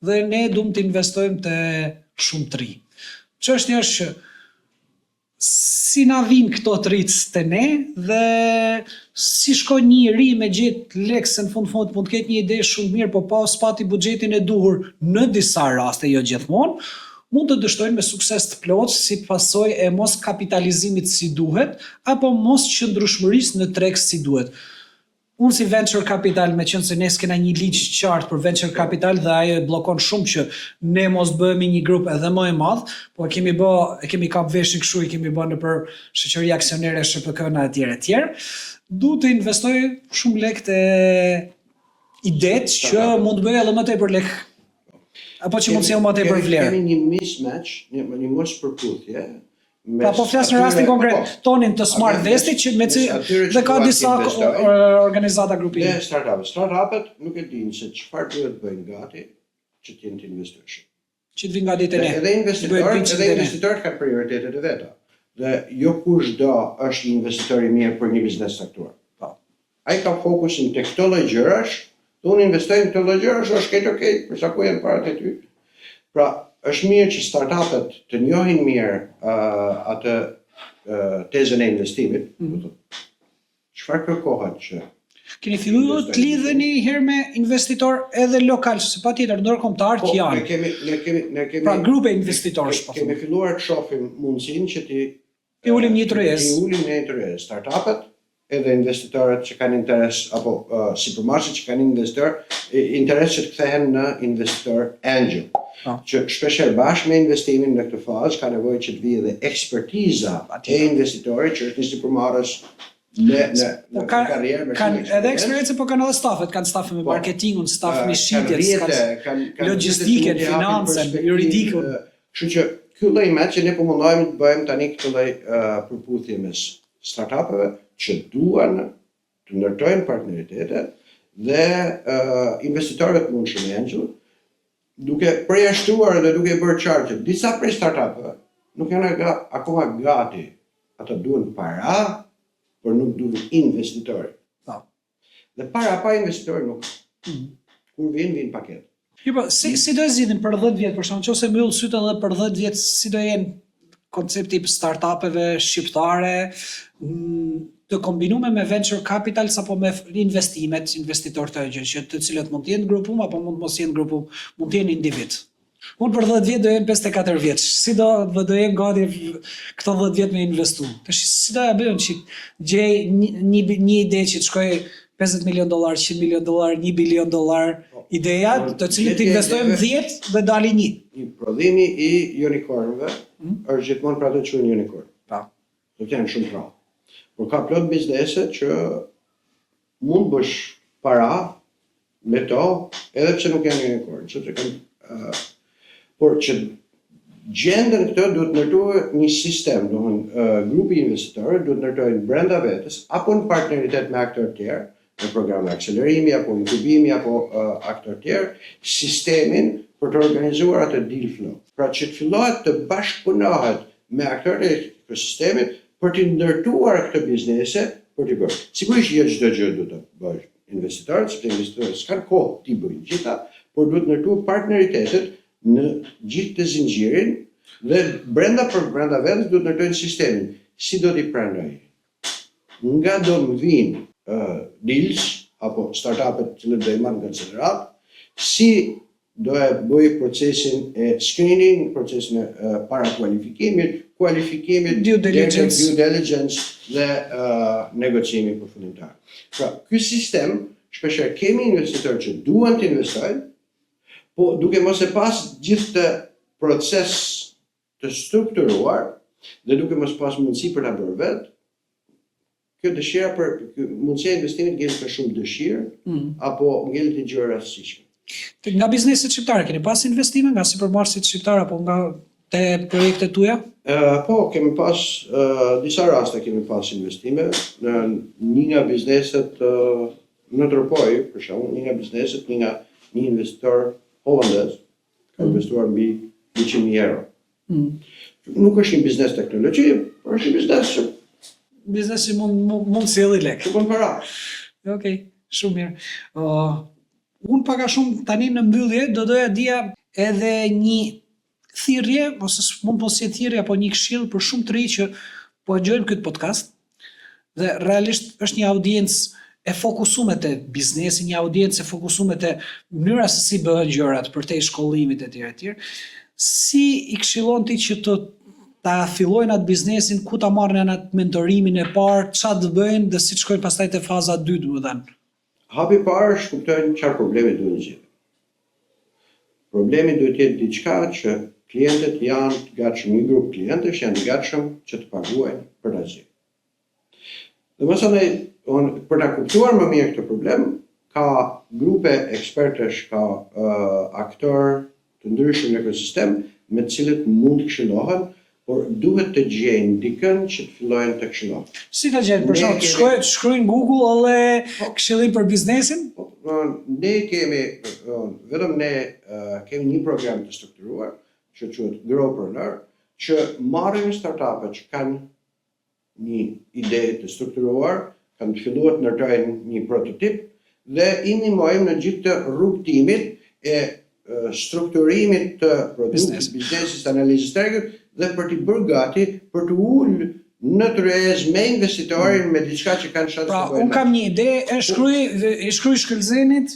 dhe ne duam të investojmë te shumë të ri. Çështja është që si na vinë këto të rritës të ne dhe si shkon një ri me gjetë lekë se në fund mund të ketë një ide shumë mirë, po pa spati buxhetin e duhur në disa raste, jo gjithmonë, mund të dështojnë me sukses të plotë si pasojë e mos kapitalizimit si duhet, apo mos qëndrueshmërisë në treg si duhet. Unë si venture capital, me qenë se ne s'kena një ligj qartë për venture capital dhe ajo e bllokon shumë që ne mos bëhemi një grup edhe më i madh, po e kemi kap veshin kështu, i kemi bërë nëpër shoqëri aksionere SHPK-na etj. Du të investoj shumë lekë te idetë që mund të bëjë edhe më tepër lekë. Apo që mund të sjellë më tepër vlerë. Kemi një mismatch, një mos përputhje. Pa po flas në rastin konkret, tonin të Smart Vestit që me dhe ka disa organizata grupi. Dhe startupet nuk e dinë se çfarë duhet bëjnë gati që të jenë të investorësh. Që të vinë nga ditë ne. Edhe investitorët kanë prioritetet e veta. Dhe jo kushdo është një investitor i mirë për një biznes saktuar. Ai ka fokusin tek këto lloj gjërash, unë investoj në këto lloj gjërash, është këtë okay, për sa ku janë parat e ty. Pra, është mirë që startupet të njohin mirë atë tezën e investimit. Çfarë kërkohet që Keni filluar të lidheni herë me investitor edhe lokal, se patjetër ndërkombëtar që janë. Ne kemi Pra grupe investitorësh, po kemi filluar të shohim mundësinë që Ti ulim një tryezë. Ti ulim një tryezë startupet edhe investitorët që kanë interes apo sipërmarrësit që kanë interes që të kthehen në investitor angel. Që shpeshherë bashkë me investimin në këtë fazë ka nevojë që të vijë edhe ekspertiza e investitorit që është një sipërmarrës në karrierë me kanë edhe eksperiencë, po kanë edhe stafet, kanë stafe me marketingun, staf me shitjes, kanë logjistikën, financën, juridikun. Kështu që ky lloj që ne po mundohemi të bëjmë tani këtë lloj përputhje mes startupeve që duan të ndërtojnë partneritete dhe investitorëve të mundshëm angel, duke përjashtuar dhe duke bërë qartë që disa prej startupeve nuk janë akoma gati, ata duan para, por nuk duhen investitorë. Dhe para pa investitorë nuk. Kur vin paketë. Jo, po, si do e zgjidhin për 10 vjet, për shkak nëse mbyll sytë edhe për 10 vjet, si do jenë koncepti i startupeve shqiptare, të kombinuar me venture capital apo me investimet, investitorë të gjë, të cilët mund të jenë grupum apo mund mos jenë grupum, mund të jenë individ. Unë për 10 vjet do jem 54 vjeç. Si do jem gati këto 10 vjet me investu. Tash si do ja bëjmë që gjej një ide që të shkojë $50 million, $100 million, $1 billion ideja, të cilët investojmë 10 dhe dalin 1. Një prodhimi i unicornëve është gjithmonë për ato që janë unicorn. Do të janë shumë prallë. Por ka plot biznese që mund bësh para me to edhe pse nuk janë unicorn, sepse kanë por që gjendën këtë duhet ndërtuar një sistem, grupi investitorë duhet ndërtojnë brenda vetes apo në partneritet me aktorë tjerë, në programe akselerimi apo inkubimi apo aktorë tjerë, sistemin për të organizuar atë deal flow. Pra që të fillohet të bashkëpunohet me aktorët e ekosistemit për të ndërtuar këtë biznese për të bërë. Sigurisht jo çdo gjë duhet të bëjë investitorët, sepse investitorët s'kan kohë t'i bëjnë gjitha, por duhet ndërtuar partneritetet në gjithë të zinxhirin dhe brenda vetes duhet ndërtojnë sistemin. Si do t'i pranoj? Nga do më vinë deals apo startupet që do i marrë nga accelerat, si do e bëj procesin e screening, procesin e para kualifikimit, due diligence dhe negocimi përfundimtar. Pra, ky sistem shpeshherë kemi investitorë që duan të investojnë, po duke mos e pas gjithë të proces të strukturuar dhe duke mos pas mundësi për ta bërë vetë, kjo dëshira për mundësia e investimit ngjelet ka shumë dëshirë apo ngjelet një gjë rastësishme. Nga bizneset shqiptare keni pas investime nga sipërmarrësit shqiptar apo nga te projektet tuaja? Po, kemi pas disa raste kemi pas investime në një nga bizneset në Tropoj, për shembull, një nga bizneset, një investitor holandez ka investuar mbi €100,000. Nuk është një biznes teknologji, por është një biznes që Biznesi mund sjellë lek. që bën para. Okej, shumë mirë. Unë pak a shumë tani në mbyllje do doja dija edhe një thirrje, ose mund mos jetë thirrje apo një këshill për shumë të rinj që po dëgjojnë këtë podcast dhe realisht është një audiencë e fokusuar te biznesi, një audiencë e fokusuar te mënyra se si bëhen gjërat përtej shkollimit etj. Si i këshillon ti që ta fillojnë atë biznesin, ku ta marrin atë mentorimin e parë, çfarë të bëjnë dhe si të shkojnë pastaj te faza 2, domethënë. Hapi i parë është kuptojnë çfarë problemi duhet zgjidhur. Problemi duhet të jetë diçka që klientët janë të gatshëm, një grup klientësh janë të gatshëm që të paguajnë për ta zgjidhur. Dhe mësoj për ta kuptuar më mirë këtë problem, ka grupe ekspertësh, ka aktorë të ndryshëm në ekosistem me të cilët mund të këshillohen, por duhet të gjejnë dikën që të fillojnë të këshillohen. Si ta gjejnë? Për shembull, shkruajnë Google edhe këshillim për biznesin? Ne kemi vetëm kemi një program të strukturuar që quhet Growpreneur, që marrin startupet që kanë një ide të strukturuar, kanë të filluar të ndërtojnë një prototip dhe i ndihmojmë në gjithë të rrugtimit e strukturimit të produktit, biznesit, analizës tregët dhe për t'i bërë gati për të ullë në tryezë me investitorin me diçka që kanë shans Pra, të bëjnë. unë kam një ide, e shkruaj Shkëlzenit,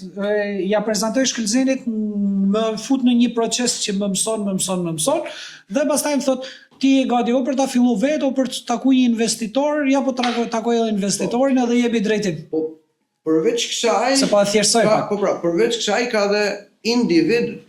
ja prezantoj Shkëlzenit, më fut në një proces që më mëson, dhe pastaj më thot, ti je gati o për ta fillu vetë, o për të takuar një investitor, ja po takoj edhe investitorin edhe jepi drejtim. Po, përveç kësaj, Se po e thjeshtoj pak. përveç kësaj ka dhe individ.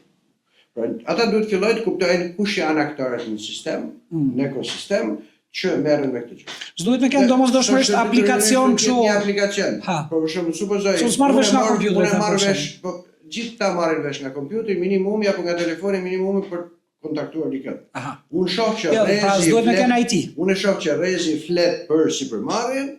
Pra, ata duhet fillojnë të kuptojnë kush janë aktorët në sistem, në ekosistem, që merren me këtë gjë. S'duhet me kenë domosdoshmërisht aplikacion kështu. Një aplikacion. Ha. Për shembull, supozoj. Se s'marr vesh nga kompjuteri, Unë marr për vesh, po gjithë ta marrin vesh nga kompjuteri, minimumi apo nga telefoni minimumi për kontaktuar dikën. Aha. Unë shoh që Jo, pra s'duhet me kenë IT. Unë shoh që rrezi flet për sipërmarrjen,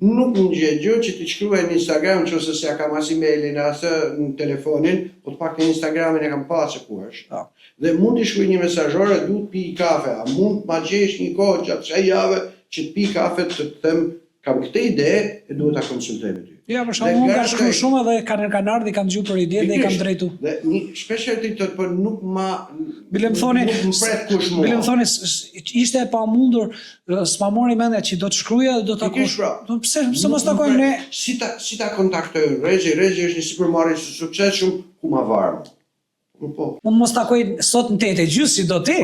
nuk më gjetë gjë që t'i shkruaj në Instagram që ose se ja kam as emailin asë në telefonin, po të pak në Instagramin e kam pa se ku është. Dhe mund t'i shkruaj një mesazhore, du të pi kafe, a mund ma gjesh një kohë gjatë kësaj jave që të pi kafe të them kam këtë ide e duhet ta konsultoj me ty. Ja, për shembull, unë ka shkruar shumë edhe kanë ardhi, kam dëgjuar për ide dhe i kam drejtu. Dhe një shpesh herë ti thotë po nuk ma Bile më thoni, nuk më pret kush mua. bile më thoni, ishte e pamundur, s'ma mori mendja që do të shkruaja dhe do ta Pikërisht, pra. Pse mos takojmë ne? Si ta kontaktoj Rezi është një sipërmarrje e suksesshëm ku ma varm. Po. Unë mos takoj sot në 8:30 si do ti,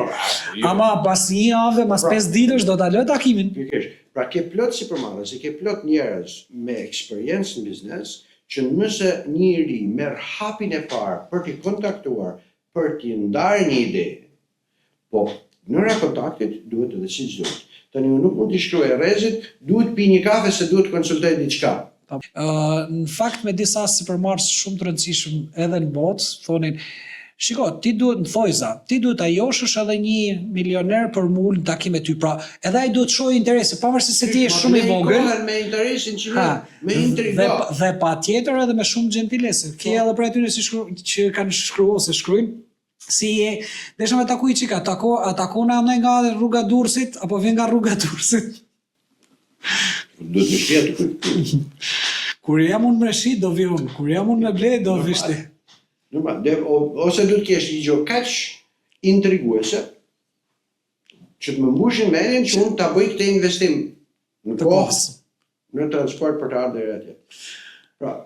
ama pas një javë, mas 5 ditësh do ta lë takimin. Pikërisht. Pra ke plot sipërmarrës, ke plot njerëz me eksperiencë në biznes që nëse njëri merr hapin e parë për t'i kontaktuar, për t'i ndarë një ide, po nëra kontaktit duhet edhe siç duhet. Tani unë nuk mund t'i shkruaj Rezit, duhet pi një kafe se duhet konsultoj diçka. Në fakt me disa sipërmarrës shumë të rëndësishëm edhe në botë, thonin shiko, ti duhet në thojza, ti duhet ta joshësh edhe një milioner për mu në takim me ty, pra edhe ai duhet shohë interesi, pavarësisht se ti je shumë i vogël. Me interesin që me intriga. Dhe patjetër edhe me shumë gjentilese. Ke edhe për atyre që kanë shkruar ose shkruajnë, si je, desha me takuj qika, takona në nga rruga Durrësit, apo vjen nga rruga Durrësit. Duhet të shjetë. Kur jam unë me shi, do vi unë. Kur jam unë me ble, do vish ti. Ose duhet kesh një gjë kaq intriguese që të më mbushin mendjen që unë ta bëj këtë investim në kohë, në transport për të ardhur deri atje. Pra,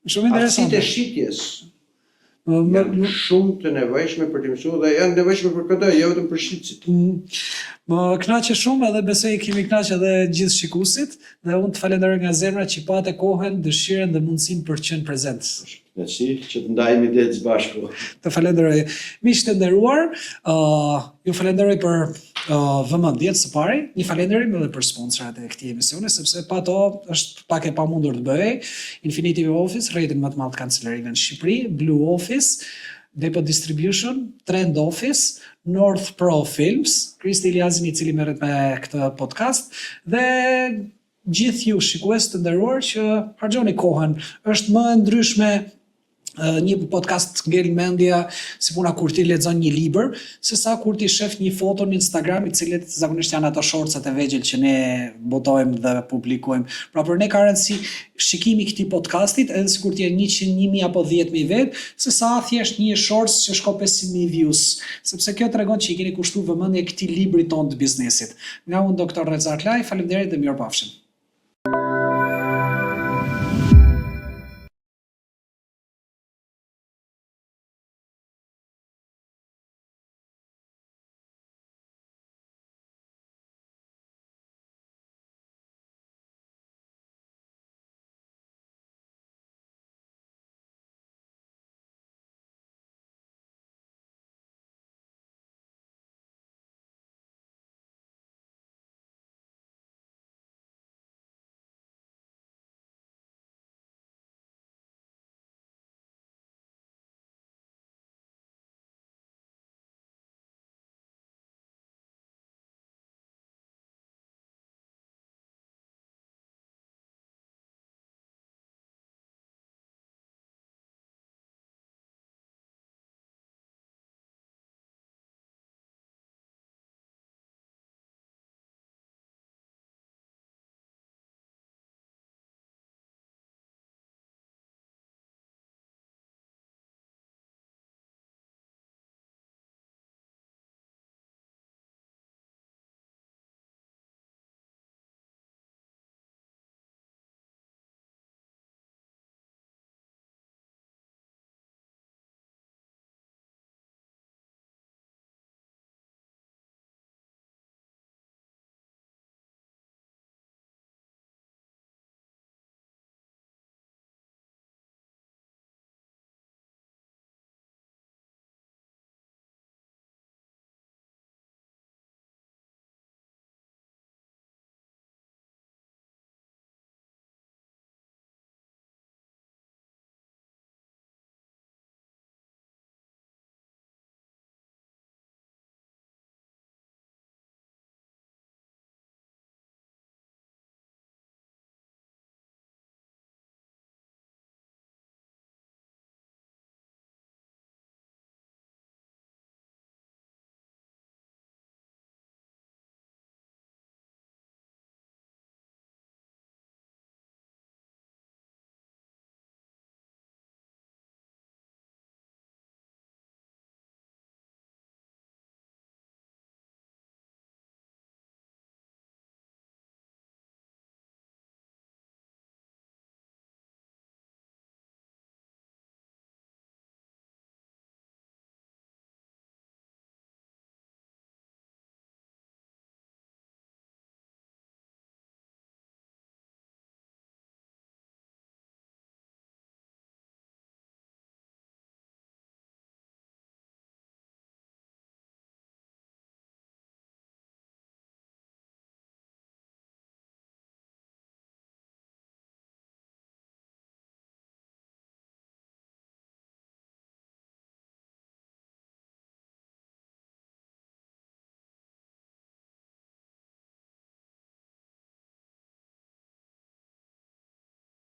shumë interesante. Aftësitë e shitjes janë shumë të nevojshme për të mësuar dhe janë nevojshme për këtë, jo vetëm për shitësit. Më kënaqe shumë edhe besoj kemi kënaqë edhe gjithë shikuesit dhe unë të falenderoj nga zemra që patë kohën, dëshirën dhe mundësinë për të qenë prezent. Nësi që të ndajmë idetë së bashku. Të falenderoj. Miq të nderuar, ju falenderoj për vëmendjen së pari, një falenderim edhe për sponsorat e këtij emisioni, sepse pa to është pak e pamundur të bëhej. Infinitive Office, rrjetin më të madh kancelarive në Shqipëri, Blue Office, Depot Distribution, Trend Office, North Pro Films, Kristi Iliazin i cili merret me këtë podcast dhe gjithë ju shikues të nderuar që harxhoni kohën, është më e ndryshme një podcast ngel mendja si puna kur ti lexon një libër, sesa kur ti shef një foto në Instagram i cilet zakonisht janë ato shorcat e vegjël që ne botojmë dhe publikojmë. Pra për ne ka rëndësi shikimi i këtij podcastit, edhe sikur të jenë 100, 1000 apo 10000 vet, sesa thjesht një shorts që shko 5000 views, sepse kjo tregon që i keni kushtuar vëmendje këtij libri ton të biznesit. Nga unë Dr. Reza Arklaj, faleminderit dhe mirupafshim.